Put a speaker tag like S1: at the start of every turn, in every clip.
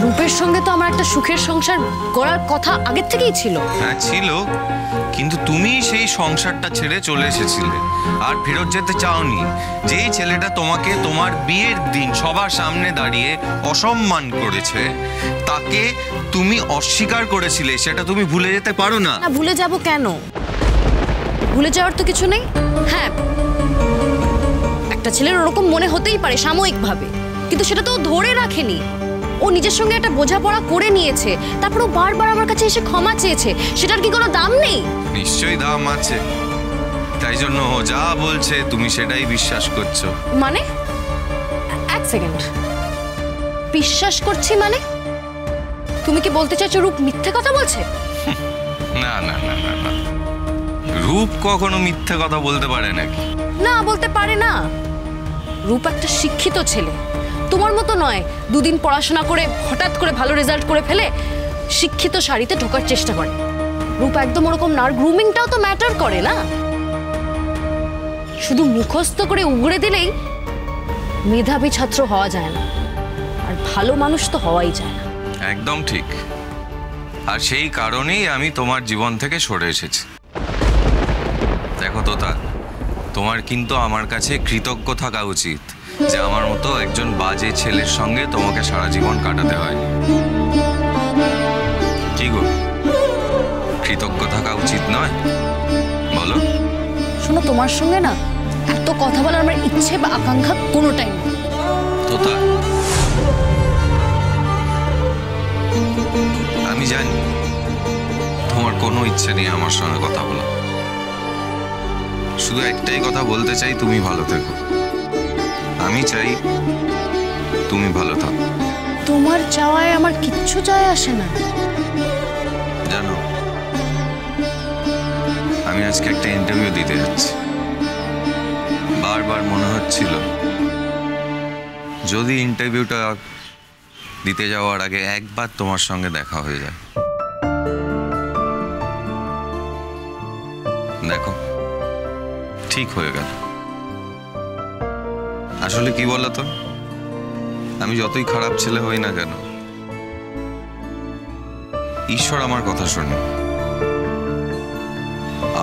S1: রূপের সঙ্গে তো আমার একটা সুখের সংসার গড়ার কথা আগের থেকেই ছিল।
S2: হ্যাঁ ছিল, কিন্তু তুমি সেই সংসারটা ছেড়ে চলে এসেছিলে আর ফেরত যেতে চাওনি। যেই ছেলেটা তোমাকে তোমার বিয়ের দিন সবার সামনে দাঁড়িয়ে অসম্মান করেছে, তাকে তুমি অস্বীকার করেছিলে, সেটা তুমি ভুলে যেতে পারো না।
S1: না, ভুলে যাব কেন? ভুলে যাওয়ার তো কিছু নেই। হ্যাঁ, একটা ছেলের ওরকম মনে হতেই পারে সাময়িকভাবে, কিন্তু সেটা তো ধরে রাখেনি। ও নিজের সঙ্গে একটা বোঝাপড়া করে নিয়েছে, তারপর ও বারবার আমার কাছে এসে ক্ষমা চেয়েছে। সেটার কি কোনো দাম নেই?
S2: নিশ্চয়ই দাম আছে, তাই জন্য ও যা বলছে তুমি সেটাই বিশ্বাস করছো।
S1: মানে? এক সেকেন্ড, বিশ্বাস করছি মানে? তুমি কি বলতে চাইছো রূপ মিথ্যে কথা বলছে?
S2: না না না না না, রূপ কখনো মিথ্যে কথা বলতে পারে নাকি?
S1: না, বলতে পারে না। রূপ একটা শিক্ষিত ছেলে, তোমার মতো নয়। দুদিন পড়াশোনা করে হঠাৎ করে ভালো রেজাল্ট করে ফেলে শিক্ষিত শাড়িতে ঢোকার চেষ্টা করে। রূপ একদম ওরকম না। আর গ্রুমিংটাও তো ম্যাটার করে না। শুধু মুখস্থ করে উগড়ে দিলেই মেধাবী ছাত্র হওয়া যায় না, আর ভালো মানুষ তো হওয়াই যায় না।
S2: একদম ঠিক, আর সেই কারণেই আমি তোমার জীবন থেকে সরে এসেছি। দেখো তোতা, তোমার কিন্তু আমার কাছে কৃতজ্ঞ থাকা উচিত যে আমার মতো একজন বাজে ছেলের সঙ্গে তোমাকে সারা জীবন কাটাতে হয়। কি গো, কৃতজ্ঞ থাকা উচিত নয়? বলো।
S1: শোনো, তোমার সঙ্গে না এত কথা বলার আমার ইচ্ছে বা আকাঙ্ক্ষা কোনোটাই নেই।
S2: তোতা, আমি জানি তোমার কোনো ইচ্ছে নেই আমার সঙ্গে কথা বলা। শুধু একটাই কথা বলতে চাই, তুমি ভালো থেকো। আমি চাই তুমি ভালো থাকো।
S1: তোমার চাওয়ায় আমার কিচ্ছু যায় আসে না।
S2: জানো, আমি আজকে একটা ইন্টারভিউ দিতে যাচ্ছি। বারবার মনে হচ্ছিল যদি ইন্টারভিউটা দিতে যাওয়ার আগে একবার তোমার সঙ্গে দেখা হয়ে যায়। দেখো, ঠিক হয়ে গেল। আসলে কি বলতো, আমি যতই খারাপ ছেলে হই না কেন, ঈশ্বর আমার কথা শোনে।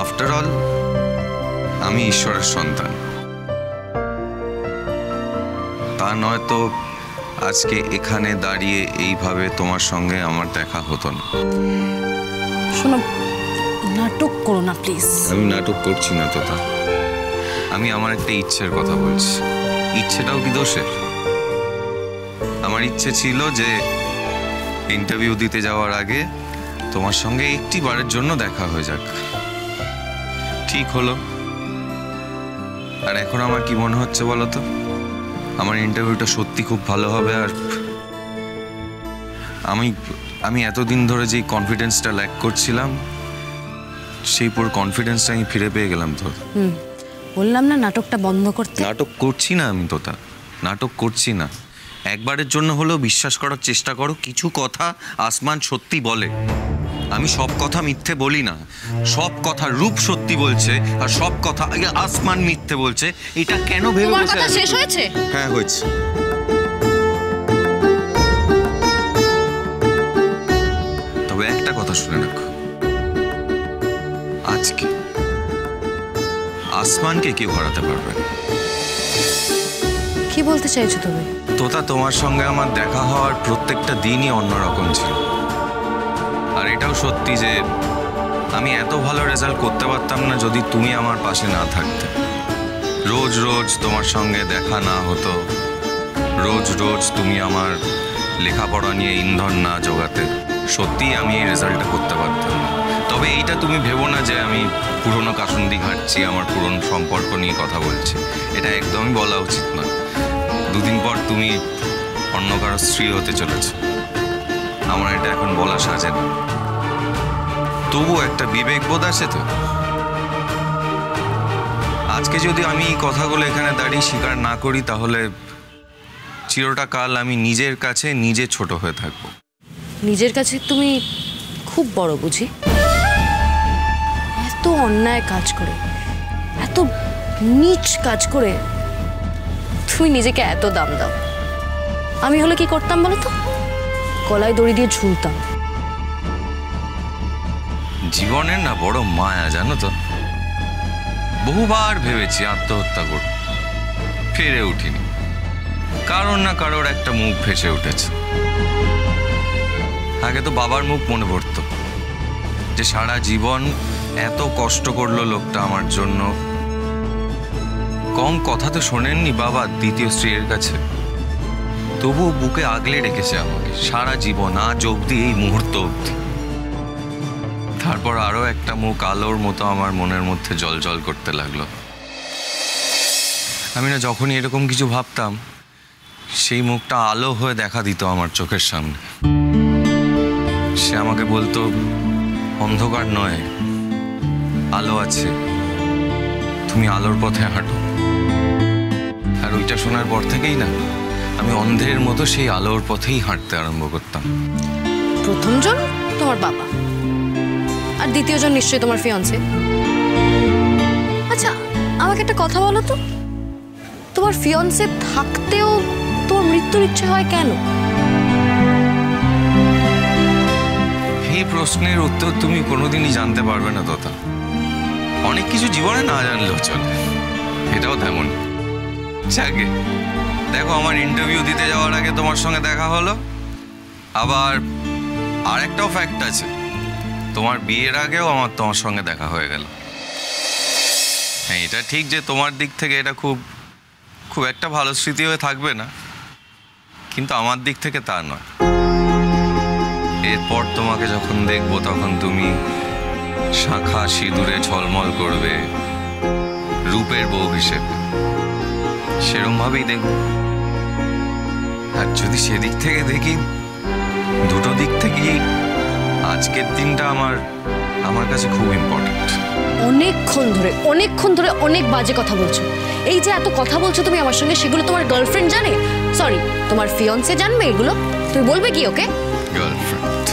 S2: আফটার অল আমি ঈশ্বরের সন্তান। তা নয় তো আজকে এখানে দাঁড়িয়ে এইভাবে তোমার সঙ্গে আমার দেখা হতো না।
S1: শোনো, নাটক করো না প্লিজ।
S2: আমি নাটক করছি না তোতা, আমি আমার একটা ইচ্ছের কথা বলছি। ইচ্ছেটাও কি দোষের? আমার ইচ্ছে ছিল যে ইন্টারভিউ দিতে যাওয়ার আগে তোমার সঙ্গে একটি বারের জন্য দেখা হয়ে যাক। ঠিক হলো। আর এখন আমার কি মনে হচ্ছে বলো তো, আমার ইন্টারভিউটা সত্যি খুব ভালো হবে। আর আমি এতদিন ধরে যে কনফিডেন্সটা ল্যাক করছিলাম, সেই পুরো কনফিডেন্সটা আমি ফিরে পেয়ে গেলাম। তো
S1: বললাম না নাটকটা বন্ধ করতে।
S2: নাটক করছি না আমি তোতা, নাটক করছি না। একবারের জন্য হলেও বিশ্বাস করার চেষ্টা করো, কিছু কথা আসমান সত্যি বলে। আমি সব কথা মিথ্যে বলি না। সব কথা রূপ সত্যি বলছে, আর সব কথা আসমান মিথ্যে বলছে। এটা কেন ভেবে
S1: তোমার
S2: বসে
S1: কথা
S2: আছো?
S1: শেষ হয়েছে?
S2: হ্যাঁ, হয়েছে। তবে একটা কথা শুনে রাখো, আজকে আসমানকে কেউ হারাতে পারবে না।
S1: কি বলতে চাইছো তুমি?
S2: তোতা, তোমার সঙ্গে আমার দেখা হওয়ার প্রত্যেকটা দিনই অন্যরকম ছিল। আর এটাও সত্যি যে আমি এত ভালো রেজাল্ট করতে পারতাম না যদি তুমি আমার পাশে না থাকতে। রোজ রোজ তোমার সঙ্গে দেখা না হতো, রোজ রোজ তুমি আমার লেখাপড়া নিয়ে ইন্ধন না জোগাতে, সত্যিই আমি এই রেজাল্টটা করতে পারতাম না। তবে এইটা তুমি ভেবো না যে আমি পুরনো কাসুন্দি ঘাটছি, আমার পুরনো সম্পর্ক নিয়ে কথা বলছি। এটা একদমই বলা উচিত না। দুদিন পর তুমি অন্য কারো স্ত্রী হতে চলেছ। আমার এটা এখন বলা সাজে না। তবু একটা বিবেকবোধ আছে তো। আজকে যদি আমি এই কথাগুলো এখানে দাঁড়িয়ে স্বীকার না করি, তাহলে চিরটা কাল আমি নিজের কাছে নিজে ছোট হয়ে থাকবো।
S1: নিজের কাছে তুমি খুব বড় বুঝি? এত অন্যায় কাজ করে, এত নীচ কাজ করে তুমি নিজেকে এত দাম দাও। আমি হলে কি করতাম বলো তো? গলায় দড়ি দিয়ে ঝুলতাম।
S2: জীবনের না বড় মায়া, জানো তো। বহুবার ভেবেছি আত্মহত্যা করব, ফিরে উঠিনি। কারোর না কারোর একটা মুখ ভেসে উঠেছে। আগে তো বাবার মুখ মনে পড়তো, যে সারা জীবন এত কষ্ট করলো লোকটা আমার জন্য। কম কথা তো শোনেননি বাবা দ্বিতীয় স্ত্রীর কাছে, তবু বুকে আগলে রেখেছে আমাকে সারা জীবন, আজ অবধি, এই মুহূর্ত অবধি। তারপর আরো একটা মুখ আলোর মতো আমার মনের মধ্যে জল জল করতে লাগলো। আমি না যখনই এরকম কিছু ভাবতাম, সেই মুখটা আলো হয়ে দেখা দিত আমার চোখের সামনে। সে আমাকে বলতো, অন্ধকার নয়, আলো আছে, তুমি আলোর পথে হাঁটো। আর ওইটা শোনার পর থেকেই না আমি অন্ধের মতো সেই আলোর পথেই হাঁটতে আরম্ভ করতাম।
S1: প্রথমজন তোমার বাবা, আর দ্বিতীয়জন নিশ্চয়ই তোমার ফিয়ান্সে। আচ্ছা, আমাকে একটা কথা বলো তো, তোমার ফিয়ান্সে থাকতেও তোমার মৃত্যুর ইচ্ছে হয় কেন?
S2: এই প্রশ্নের উত্তর তুমি কোনোদিনই জানতে পারবে না তোতা। অনেক কিছু জীবনে না জানলেও চলে, এটাও তেমন। যাকে দেখো, আমার ইন্টারভিউ দিতে যাওয়ার আগে তোমার সঙ্গে দেখা হলো। আবার আর একটাও ফ্যাক্ট আছে, তোমার বিয়ের আগেও আমার তোমার সঙ্গে দেখা হয়ে গেল। হ্যাঁ, এটা ঠিক যে তোমার দিক থেকে এটা খুব খুব একটা ভালো স্মৃতি হয়ে থাকবে না, কিন্তু আমার দিক থেকে তা নয়। এরপর তোমাকে যখন দেখবো তখন তুমি শাঁখা সিঁদুরে ঝলমল করবে, রূপের বউ হিসেবে, সেরকম ভাবেই দেখব। আর যদি সেদিক থেকে দেখি, দুটো দিক থেকেই আজকের দিনটা আমার কাছে খুব ইম্পর্টেন্ট।
S1: অনেকক্ষণ ধরে অনেক বাজে কথা বলছো। এই যে এত কথা বলছো তুমি আমার সঙ্গে, সেগুলো তোমার গার্লফ্রেন্ড জানে? সরি, তোমার ফিয়ান্সে জানবে এগুলো? তুমি বলবে কি ওকে?
S2: গার্লফ্রেন্ড?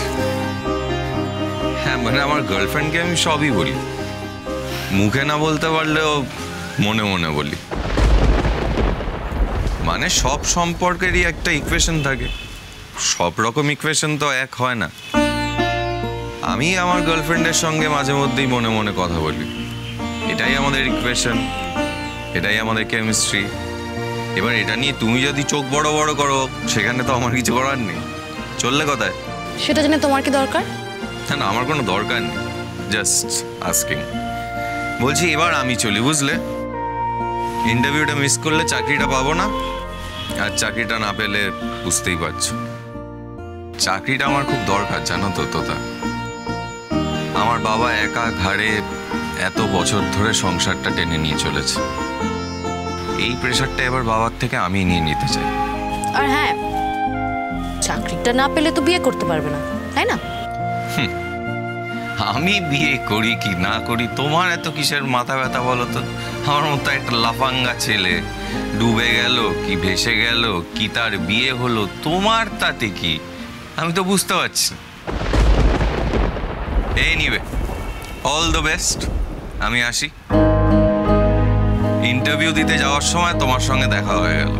S2: হ্যাঁ, মানে আমার গার্লফ্রেন্ডকে আমি সবই বলি, মুখে না বলতে পারলেও মনে মনে বলি। মানে সব সম্পর্কেরই একটা ইকুয়েশন থাকে, সব রকম ইকুয়েশন তো এক হয় না। আমি আমার গার্লফ্রেন্ডের সঙ্গে মাঝে মধ্যেই মনে মনে কথা বলি, এটাই আমাদের ইকুয়েশন, এটাই আমাদের কেমিস্ট্রি। এবার এটা নিয়ে তুমি যদি চোখ বড় বড় করো, সেখানে তো আমার কিছু করার নেই। চললে কোথায়?
S1: সেটা জেনে তোমার কি দরকার?
S2: না, আমার কোনো দরকার নেই, জাস্ট আস্কিং। বলছি, এবার আমি চলি, বুঝলে? ইন্টারভিউটা মিস করলে চাকরিটা পাবো না, আর চাকরিটা না পেলে বুঝতেই পারছো চাকরিটা আমার খুব দরকার, জানো তো তোতা। আমার বাবা একা ঘাড়ে এত বছর ধরে সংসারটা টেনে নিয়ে চলেছে, এই প্রেশারটা এবার বাবার থেকে আমি নিয়ে নিতে চাই।
S1: আর হ্যাঁ, চাকরিটা না পেলে তো বিয়ে করতে পারবে না, তাই না?
S2: আমি বিয়ে করি কি না করি তোমার এত কিসের মাথা ব্যথা বলো তো? আমার মতো একটা লাফাঙ্গা ছেলে ডুবে গেল কি ভেসে গেল কি তার বিয়ে হলো, তোমার তাতে কি? আমি তো বুঝতে পারছি। Anyway, all the best. আমি আসি। ইন্টারভিউ দিতে যাওয়ার সময় তোমার সঙ্গে দেখা হয়ে গেল।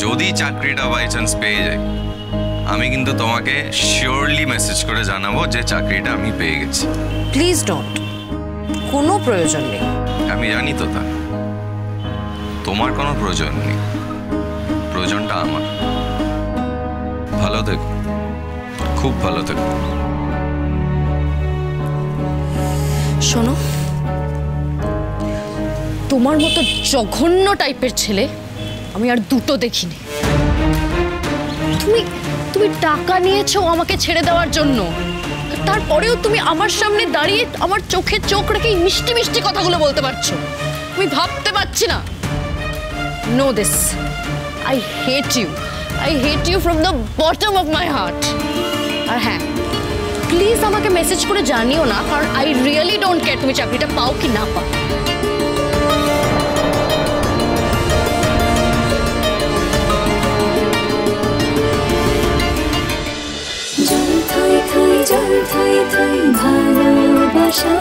S2: যদি চাকরিটা বাই চান্স পেয়ে যাই, আমি কিন্তু তোমাকে শিওরলি মেসেজ করে জানাবো যে চাকরিটা আমি পেয়ে গেছি।
S1: প্লিজ ডোন্ট, কোনো প্রয়োজন নেই।
S2: আমি জানি তো তা, তোমার কোনো প্রয়োজন নেই, প্রয়োজনটা আমার। ভালো থেকো, খুব ভালো থেকো।
S1: শোনো, তোমার মতো জঘন্য টাইপের ছেলে আমি আর দুটো দেখিনি। তুমি টাকা নিয়েছো আমাকে ছেড়ে দেওয়ার জন্য, তারপরেও তুমি আমার সামনে দাঁড়িয়ে আমার চোখে চোখ রেখে মিষ্টি মিষ্টি কথাগুলো বলতে পারছো। আমি ভাবতে পারছি না। No this, I hate you from the bottom of my heart. আর হ্যাঁ, প্লিজ আমাকে মেসেজ করে জানিও না, কারণ আই রিয়েলি ডোন্ট কেয়ার তুমি চাকরিটা পাও কি না পাও।
S3: জল থই থই ভালোবাসা।